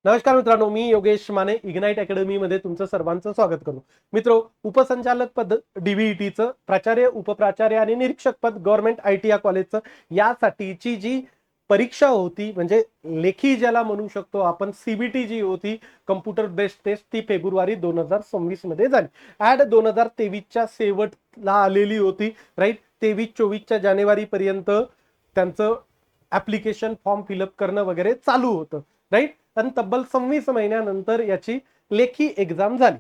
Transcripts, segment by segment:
नमस्कार मित्रांनो, मी Yogesh Mane ignite academy मध्ये तुमचं सर्वांचं स्वागत करतो. मित्रो, उपसंचालक पद डीबीईटीचं प्राचार्य, उपप्राचार्य आणि निरीक्षक पद गव्हर्नमेंट ITI कॉलेजचं यासाठीची जी परीक्षा होती, म्हणजे लेखी ज्याला म्हणू शकतो आपण, CBT जी होती, कम्प्युटर बेस्ड टेस्ट, ती फेब्रुवारी 2026 मध्ये झाली. ऍड 2023च्या शेवटला आलेली होती, राईट. 23-24 जानेवारी पर्यंत त्यांचं ऍप्लिकेशन फॉर्म फिलअप करणं वगैरे चालू होतं, राईट. आणि तब्बल 26 महिन्यानंतर याची लेखी एक्झाम झाली.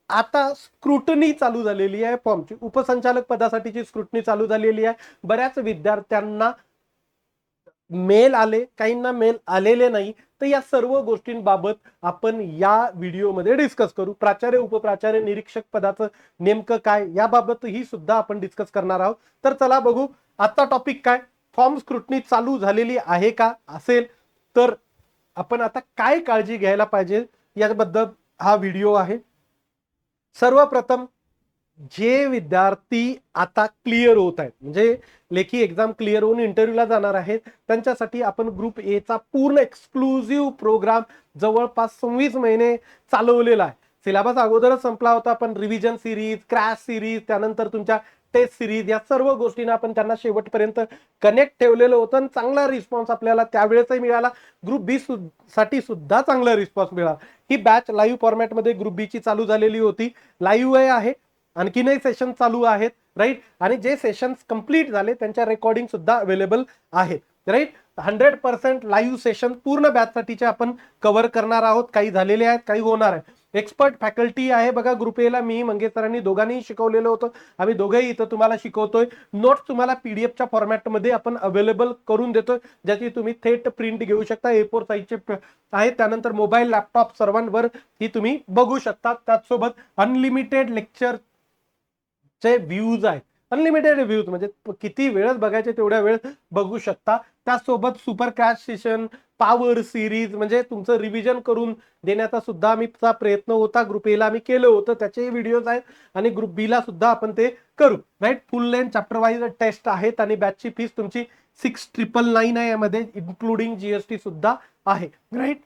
आता स्क्रुटनी चालू झालेली आहे फॉर्मची. उपसंचालक पदासाठीची स्क्रुटनी चालू झालेली आहे. बऱ्याच विद्यार्थ्यांना मेल आले, काहींना मेल आलेले नाही. तर या सर्व गोष्टींबाबत आपण या व्हिडिओमध्ये डिस्कस करू. प्राचार्य, उपप्राचार्य, निरीक्षक पदाचं नेमकं काय याबाबत ही सुद्धा आपण डिस्कस करणार आहोत. तर चला बघू आता टॉपिक काय. फॉर्म स्क्रुटनी चालू झालेली आहे का? असेल तर आपण आता काय काळजी घ्यायला पाहिजे याबद्दल हा व्हिडिओ आहे. सर्वप्रथम जे विद्यार्थी आता क्लिअर होत आहेत, म्हणजे लेखी एक्झाम क्लिअर होऊन इंटरव्ह्यूला जाणार आहेत, त्यांच्यासाठी आपण ग्रुप ए चा पूर्ण एक्सक्लुझिव्ह प्रोग्राम जवळपास 26 महिने चालवलेला आहे. सिलेबस अगोदरच संपला होता, पण रिव्हिजन सिरीज, क्रॅश सिरीज, त्यानंतर तुमच्या टेस्ट सिरीज, या सर्व गोष्टींना आपण त्यांना शेवटपर्यंत कनेक्ट ठेवलेलं होतं आणि चांगला रिस्पॉन्स आपल्याला त्यावेळेसही मिळाला. ग्रुप बी साठी सुद्धा चांगला रिस्पॉन्स मिळाला. ही बॅच लाईव्ह फॉर्मॅटमध्ये ग्रुप बी ची चालू झालेली होती. लाईव्ह आहे, आणखीनही सेशन चालू आहेत, राईट. आणि जे सेशन्स कंप्लीट झाले त्यांच्या रेकॉर्डिंग सुद्धा अवेलेबल आहेत, राईट. 100% लाईव्ह सेशन पूर्ण बॅच साठीचे आपण कव्हर करणार आहोत. काही झालेले आहेत, काही होणार आहे. एक्सपर्ट फॅकल्टी आहे बघा ग्रुप ए ला. मी मंगेश सरांनी दोघांनी शिकवलेलं होतं. आम्ही दोघेही इथं तुम्हाला शिकवतोय. नोट्स तुम्हाला पीडीएफच्या फॉर्मॅटमध्ये आपण अवेलेबल करून देतोय, ज्याची तुम्ही थेट प्रिंट घेऊ शकता. A4 साईजचे आहे. त्यानंतर मोबाईल, लॅपटॉप सर्वांवर ही तुम्ही बघू शकता. त्याचसोबत अनलिमिटेड लेक्चर चे व्ह्यूज आहेत. अनलिमिटेड व्ह्यूज म्हणजे किती वेळच बघायचे तेवढ्या वेळ बघू शकता. त्यासोबत super crash session, power series, म्हणजे तुमचं रिव्हिजन करून देण्याचा सुद्धा आम्हीचा प्रयत्न होता. ग्रुप ए ला आम्ही केलं होतं, त्याचे व्हिडिओज आहेत. आणि ग्रुप बी ला सुद्धा आपण ते करू, right. Full length chapter wise test आहेत आणि बॅचची फीस तुमची 6999 आहे. यामध्ये इन्क्लुडिंग GST सुद्धा आहे, right.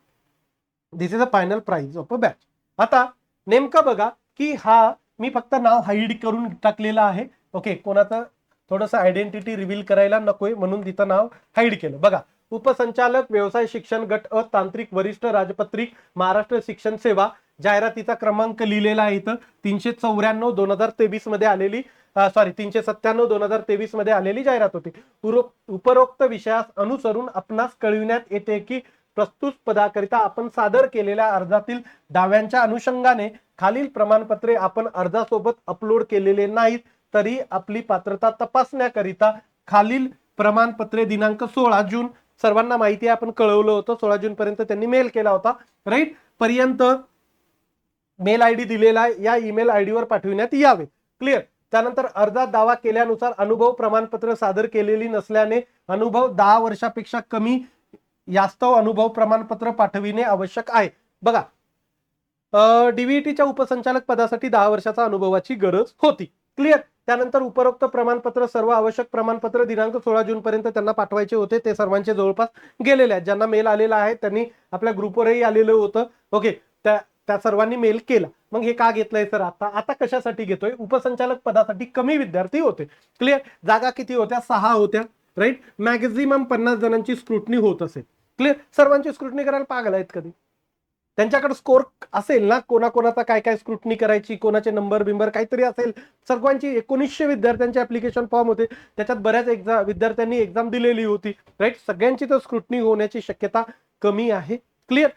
This is a final price of a batch. आता नेमकं बघा की हा मी फक्त नाव हाईड करून टाकलेलं आहे. ओके, कोणाचं थोडंसं आयडेंटिटी रिव्हील करायला नकोय म्हणून तिथं नाव हाईड केलं. बघा, उपसंचालक व्यवसाय शिक्षण गट अ, तांत्रिक वरिष्ठ राजपत्रित महाराष्ट्र शिक्षण सेवा. जाहिरातीचा क्रमांक लिहिलेला आहे इथं. 394/2023 मध्ये आलेली, 397/2023 मध्ये आलेली जाहिरात होती. उपरोक्त विषयास अनुसरून आपणास कळविण्यात येते की प्रस्तुत पदाकरिता आपण सादर केलेल्या अर्जातील दाव्यांच्या अनुषंगाने खालील प्रमाणपत्रे आपण अर्जासोबत अपलोड केलेले नाहीत, तरी आपली पात्रता तपासण्याकरिता खालील प्रमाणपत्रे दिनांक 16 जून, सर्वांना माहिती आहे, आपण कळवलं होतं. 16 जून पर्यंत त्यांनी मेल केला होता, राईट. पर्यंत मेल आयडी दिलेला आहे, या ईमेल आयडी वर पाठविण्यात यावे. क्लिअर. त्यानंतर अर्जात दावा केल्यानुसार अनुभव प्रमाणपत्र सादर केलेली नसल्याने अनुभव 10 वर्षापेक्षा कमी यास्तव अनुभव प्रमाणपत्र पाठविणे आवश्यक आहे. बघा, डीबीईटीच्या उपसंचालक पदासाठी 10 वर्षाचा अनुभवाची गरज होती. क्लिअर. त्यानंतर उपरोक्त प्रमाणपत्र, सर्व आवश्यक प्रमाणपत्र दिनांक 16 जून पर्यंत त्यांना पाठवायचे होते. ते सर्वांचे जवळपास गेलेले आहेत. ज्यांना मेल आलेला आहे त्यांनी आपल्या ग्रुपवरही आलेलं होतं. ओके, त्या सर्वांनी मेल केला. मग हे का घेतलंय सर? आता कशासाठी घेतोय? उपसंचालक पदासाठी कमी विद्यार्थी होते. क्लिअर. जागा किती होत्या? 6 होत्या, राईट. मॅक्झिमम 50 जणांची स्क्रुटनी होत असेल. क्लिअर. सर्वांची स्क्रुटनी करायला पागल आहेत कधी? त्यांच्याकडे स्कोर असेल ना, कोणाकोणाचा काय काय स्क्रुटनी करायची, कोणाचे नंबर बिंबर काहीतरी असेल. सर्वांची 1900 विद्यार्थ्यांचे ऍप्लिकेशन फॉर्म होते. त्याच्यात बऱ्याच विद्यार्थ्यांनी एक्झाम दिलेली होती, राईट. सगळ्यांची तर स्क्रुटनी होण्याची शक्यता कमी आहे. क्लिअर.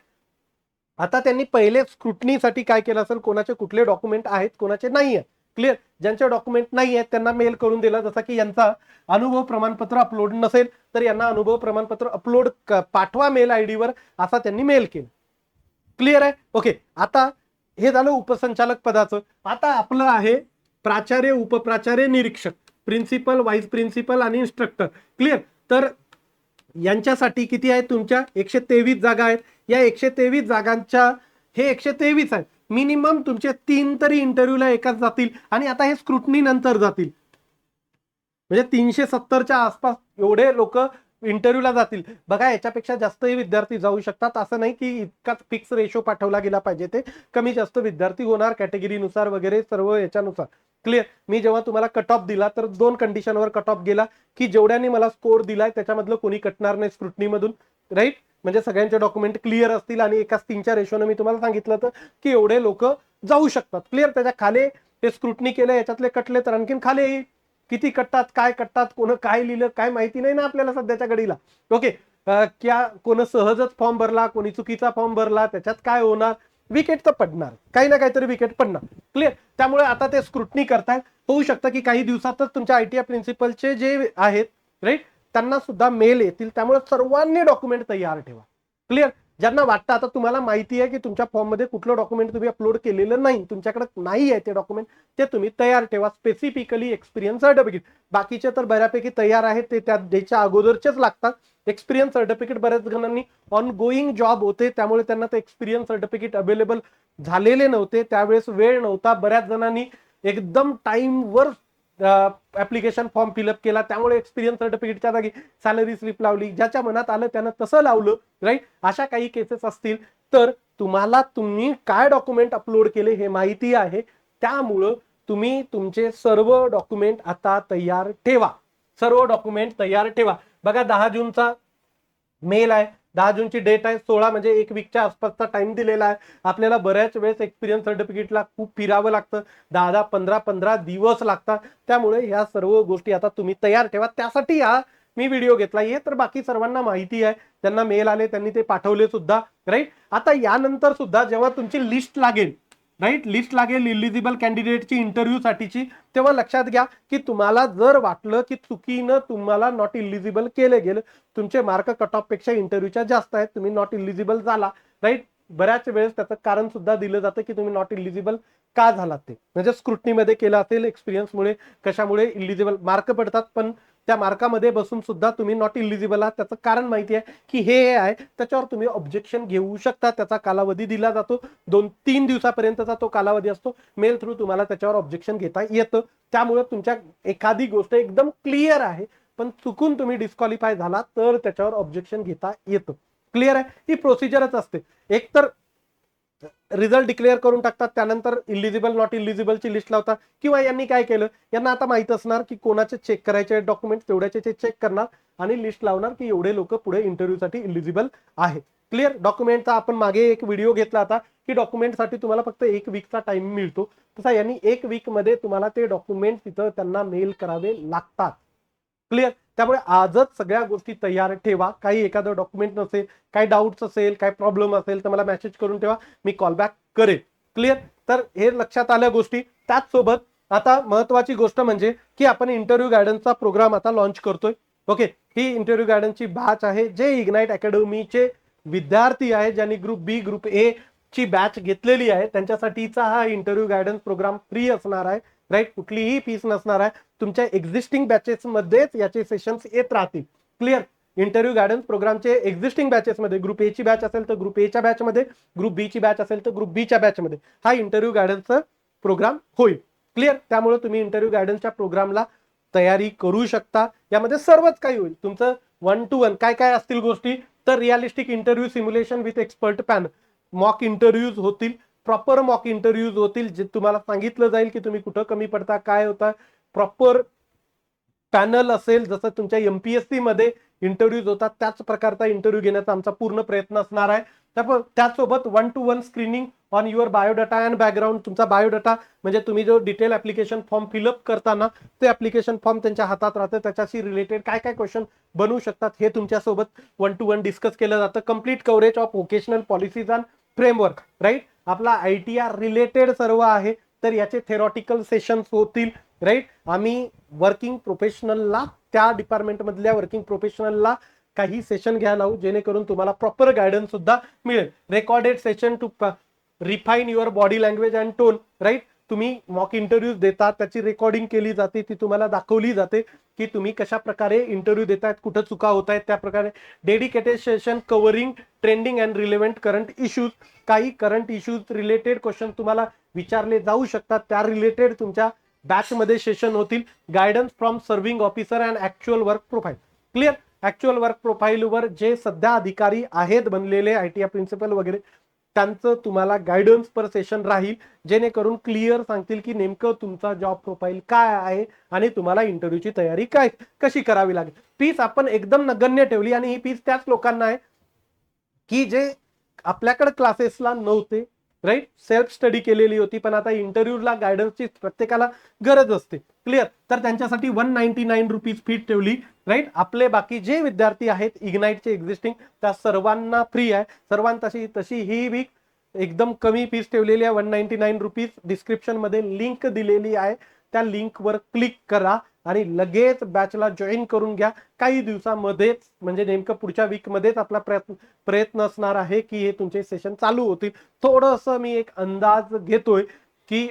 आता त्यांनी पहिले स्क्रुटनीसाठी काय केलं असेल, कोणाचे कुठले डॉक्युमेंट आहेत, कोणाचे नाही आहेत. क्लिअर. ज्यांचे डॉक्युमेंट नाही आहेत त्यांना मेल करून दिला, जसा की यांचा अनुभव प्रमाणपत्र अपलोड नसेल तर यांना अनुभव प्रमाणपत्र अपलोड पाठवा मेल आयडी वर, असा त्यांनी मेल केला. क्लिअर आहे? ओके. आता हे झालं उपसंचालक पदाचं. आता आपलं आहे प्राचार्य, उपप्राचार्य, निरीक्षक, प्रिन्सिपल, व्हाईस प्रिन्सिपल आणि इन्स्ट्रक्टर. क्लिअर. तर यांच्यासाठी किती आहेत? तुमच्या 123 जागा आहेत. या 123 जागांच्या हे 123 आहेत. मिनिमम तुमचे 3 तरी इंटरव्ह्यूला एकाच जातील, आणि आता हे स्क्रुटनी नंतर जातील. म्हणजे 370च्या आसपास एवढे लोक इंटरव्ह्यूला जातील बघा, याच्यापेक्षा जास्तही विद्यार्थी जाऊ शकतात, असं नाही की इतकाच फिक्स रेशो पाठवला गेला पाहिजे, ते कमी जास्त विद्यार्थी होणार कॅटेगरीनुसार वगैरे सर्व याच्यानुसार. क्लिअर. मी जेव्हा तुम्हाला कट ऑफ दिला तर 2 कंडिशनवर कट ऑफ गेला, की जेवढ्यांनी मला स्कोर दिलाय त्याच्यामधलं कोणी कटणार नाही स्क्रुटनीमधून, राईट. म्हणजे सगळ्यांचे डॉक्युमेंट क्लिअर असतील आणि एकाच 3च्या रेशोने मी तुम्हाला सांगितलं तर की एवढे लोक जाऊ शकतात. क्लिअर. त्याच्या खाली ते स्क्रुटनी केलं, याच्यातले कटले तर आणखीन खाली येईल. किती कटतात, काय कटतात, कोण काय लिहिलं काय माहिती नाही ना आपल्याला सध्याच्या घडीला. ओके. क्या कोण सहजच फॉर्म भरला, कोणी चुकीचा फॉर्म भरला, त्याच्यात काय होणार, विकेट तर पडणार, काही ना काहीतरी विकेट पडणार. क्लिअर. त्यामुळे आता ते स्क्रुटनी करतायत. होऊ शकतं की काही दिवसातच तुमच्या ITI प्रिन्सिपलचे जे आहेत, राईट, त्यांना सुद्धा मेल येतील. त्यामुळे सर्वांनी डॉक्युमेंट तयार ठेवा. क्लिअर. ज्यांना वाटतं आता तुम्हाला माहिती आहे की तुमच्या फॉर्म मध्ये कुठलं डॉक्युमेंट तुम्ही अपलोड केलेलं नाही, तुमच्याकडे नाही आहे ते डॉक्युमेंट, ते तुम्ही तयार ठेवा. Specifically experience certificate. बाकीचे तर बऱ्यापैकी तयार आहेत, ते त्या द्यायच्या अगोदरचेच लागतात. एक्सपिरियन्स सर्टिफिकेट बऱ्याच जणांनी ऑन गोईंग जॉब होते, त्यामुळे त्यांना ते एक्सपिरियन्स सर्टिफिकेट अवेलेबल झालेले नव्हते, त्यावेळेस वेळ नव्हता. बऱ्याच जणांनी एकदम टाइमवर ऍप्लिकेशन फॉर्म फिलअप केला, त्यामुळे एक्सपिरियन्स सर्टिफिकेटच्या जागी सॅलरी स्लिप लावली. ज्याच्या मनात आलं त्यानं तसं लावलं, राईट. अशा काही केसेस असतील तर तुम्ही काय डॉक्युमेंट अपलोड केले हे माहिती आहे, त्यामुळं तुम्ही तुमचे सर्व डॉक्युमेंट आता तयार ठेवा. सर्व डॉक्युमेंट तयार ठेवा. बघा 10 जूनचा मेल आहे, 10 जूनची डेट आहे, 16 म्हणजे 1 वीकच्या आसपासचा टाइम दिलेला आहे. आपल्याला बऱ्याच वेळेस एक्सपिरियन्स सर्टिफिकेटला खूप फिरावं लागतं, 10 15 दिवस लागतात. त्यामुळे ह्या सर्व गोष्टी आता तुम्ही तयार ठेवा. त्यासाठी हा मी व्हिडिओ घेतला. हे तर बाकी सर्वांना माहिती आहे, त्यांना मेल आले, त्यांनी ते पाठवले सुद्धा, राईट. आता यानंतर सुद्धा जेव्हा तुमची लिस्ट लागेल, राईट, लिस्ट लागेल इलिजिबल कॅन्डिडेटची इंटरव्ह्यू साठीची, तेव्हा लक्षात घ्या की तुम्हाला जर वाटलं की चुकीनं तुम्हाला नॉट इलिजिबल केले गेलं, तुमचे मार्क कट ऑफ पेक्षा इंटरव्ह्यूच्या जास्त आहेत, तुम्ही नॉट इलिजिबल झाला, राईट. बऱ्याच वेळेस त्याचं कारण सुद्धा दिलं जातं की तुम्ही नॉट इलिजिबल का झालात, ते म्हणजे स्क्रुटनीमध्ये केलं असेल, एक्सपिरियन्समुळे कशामुळे इलिजिबल मार्क पडतात, पण त्या मार्कामध्ये बसून सुद्धा तुम्ही नॉट इलिजिबल आहात. त्याचं कारण माहिती आहे की हे आहे, त्याच्यावर तुम्ही ऑब्जेक्शन घेऊ शकता. त्याचा कालावधी दिला जातो, 2-3 दिवसापर्यंतचा तो कालावधी असतो. मेल थ्रू तुम्हाला त्याच्यावर ऑब्जेक्शन घेता येतं. त्यामुळे तुमच्या एखादी गोष्ट एकदम क्लिअर आहे पण चुकून तुम्ही डिस्क्वालिफाय झाला तर त्याच्यावर ऑब्जेक्शन घेता येतं. क्लिअर आहे. ही प्रोसिजरच असते. एक तर रिझल्ट डिक्लेअर करून टाकतात, त्यानंतर इलिजिबल नॉट इलिजिबलची लिस्ट लावतात, किंवा यांनी काय केलं, यांना आता माहित असणार की कोणाचे चेक करायचे डॉक्युमेंट, तेवढ्याचे ते चेक करणार आणि लिस्ट लावणार की एवढे लोक पुढे इंटरव्ह्यूसाठी इलिजिबल आहे. क्लिअर. डॉक्युमेंटचा आपण मागे एक व्हिडिओ घेतला होता की डॉक्युमेंटसाठी तुम्हाला फक्त 1 वीकचा टाइम मिळतो, तसा यांनी 1 वीक मध्ये तुम्हाला ते डॉक्युमेंट तिथं त्यांना मेल करावे लागतात. क्लिअर. त्यामुळे आजच सगळ्या गोष्टी तयार ठेवा. काही एखादं डॉक्युमेंट नसेल, काही डाऊट्स असेल, काही प्रॉब्लेम असेल तर मला मेसेज करून ठेवा, मी कॉल बॅक करेन. क्लिअर. तर हे लक्षात आल्या गोष्टी. त्याच सोबत आता महत्वाची गोष्ट म्हणजे की आपण इंटरव्ह्यू गायडन्सचा प्रोग्राम आता लॉन्च करतोय. ओके. ही इंटरव्ह्यू गायडन्सची बॅच आहे. जे इग्नाइट अकॅडमीचे विद्यार्थी आहेत, ज्यांनी ग्रुप बी ग्रुप ए ची बॅच घेतलेली आहे, त्यांच्यासाठीचा हा इंटरव्ह्यू गायडन्स प्रोग्राम फ्री असणार आहे, राईट. कुठलीही फीस नसणार आहे. तुमच्या एक्झिस्टिंग बॅचेस मध्येच याचे सेशन्स येत राहतील. क्लिअर. इंटरव्ह्यू गायडन्स प्रोग्रामचे एक्झिस्टिंग बॅचेस मध्ये, ग्रुप ए ची बॅच असेल तर ग्रुप ए च्या बॅच मध्ये, ग्रुप बी ची बॅच असेल तर ग्रुप बी च्या बॅच मध्ये हा इंटरव्ह्यू गायडन्सचा प्रोग्राम होईल. क्लिअर. त्यामुळे तुम्ही इंटरव्ह्यू गायडन्सच्या प्रोग्रामला तयारी करू शकता. यामध्ये सर्वच काही होईल तुमचं 1 to 1. काय काय असतील गोष्टी, तर realistic interview simulation with expert panel, mock interviews होतील, प्रॉपर मॉक इंटरव्ह्यूज होतील, जे तुम्हाला सांगितलं जाईल की तुम्ही कुठं कमी पडता, काय होता. प्रॉपर पॅनल असेल, जसं तुमच्या MPSC मध्ये इंटरव्ह्यूज होतात त्याच प्रकारचा इंटरव्ह्यू घेण्याचा आमचा पूर्ण प्रयत्न असणार आहे. त्याचसोबत 1 to 1 screening on your biodata and background. तुमचा बायोडाटा म्हणजे तुम्ही जो डिटेल ऍप्लिकेशन फॉर्म फिलअप करताना ते ऍप्लिकेशन फॉर्म त्यांच्या हातात राहतं, त्याच्याशी रिलेटेड काय काय क्वेश्चन बनवू शकतात हे तुमच्यासोबत 1 to 1 डिस्कस केलं जातं. Complete coverage of vocational policies and framework, right. आपला ITR रिलेटेड सर्व आहे, तर याचे थेरॉटिकल सेशन्स होतील, राईट. आम्ही वर्किंग प्रोफेशनलला, त्या डिपार्टमेंट मधल्या वर्किंग प्रोफेशनलला काही सेशन घ्यायला लावू, जेणेकरून तुम्हाला प्रॉपर गायडन्स सुद्धा मिळेल. Recorded session to refine your body language and tone, right. तुम्ही मॉक इंटरव्ह्यूज देतात, त्याची रेकॉर्डिंग केली जाते, ती तुम्हाला दाखवली जाते की तुम्ही कशा प्रकारे इंटरव्ह्यू देतायत, कुठं चुका होत आहेत, त्या प्रकारे. Dedicated session covering trending and relevant current issues. काही करंट इश्यूज रिलेटेड क्वेश्चन तुम्हाला विचारले जाऊ शकतात, त्या रिलेटेड तुमच्या बॅच मध्ये सेशन होतील. Guidance from serving officer and actual work profile. Clear. Actual work प्रोफाईलवर जे सध्या अधिकारी आहेत बनलेले ITI प्रिन्सिपल वगैरे, त्यांचं तुम्हाला गायडन्स पर सेशन राहील, जेणेकरून क्लिअर सांगतील की नेमकं तुमचा जॉब प्रोफाईल काय आहे आणि तुम्हाला इंटरव्ह्यूची तयारी कशी करावी लागेल. फीस आपण एकदम नगण्य ठेवली आणि ही फीस त्याच लोकांना आहे की जे आपल्याकडे क्लासेसला नव्हते, राईट, सेल्फ स्टडी केलेली होती, पण आता इंटरव्ह्यूला गायडन्सची प्रत्येकाला गरज असते, क्लिअर. तर त्यांच्यासाठी 199 रुपीज फी ठेवली, राईट. आपले बाकी जे विद्यार्थी आहेत इग्नाइटचे एक्झिस्टिंग, त्या सर्वांना फ्री आहे. सर्वांची तशी ही वीक एकदम कमी फीस ठेवलेली आहे, 199 रुपीज. डिस्क्रिप्शन मध्ये लिंक दिलेली आहे, त्या लिंकवर क्लिक करा आणि लगेच बॅचला जॉईन करून घ्या. काही दिवसामध्येच, म्हणजे नेमकं पुढच्या वीक मध्येच आपला प्रयत्न असणार आहे की हे तुमचे सेशन चालू होतील. थोडंसं मी एक अंदाज घेतोय की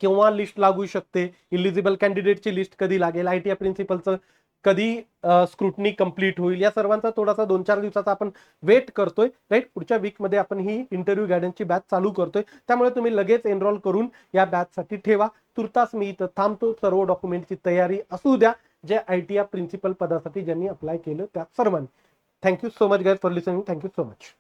केव्हा लिस्ट लागू शकते, इलिजिबल कॅन्डिडेटची लिस्ट कधी लागेल, ITI प्रिन्सिपलचं कधी स्क्रुटनी कंप्लीट होईल, या सर्वांचा थोडासा 2-4 दिवसाचा आपण वेट करतोय, राईट. पुढच्या वीक मध्ये आपण ही इंटरव्ह्यू गायडन्सची बॅच चालू करतोय, त्यामुळे तुम्ही लगेच एनरोल करून या बॅचसाठी ठेवा. तुर्तास मी इथं थांबतो. सर्व डॉक्युमेंटची तयारी असू द्या जे ITI प्रिन्सिपल पदासाठी ज्यांनी अप्लाय केलं त्या सर्वांनी. Thank you so much guys for listening. Thank you so much.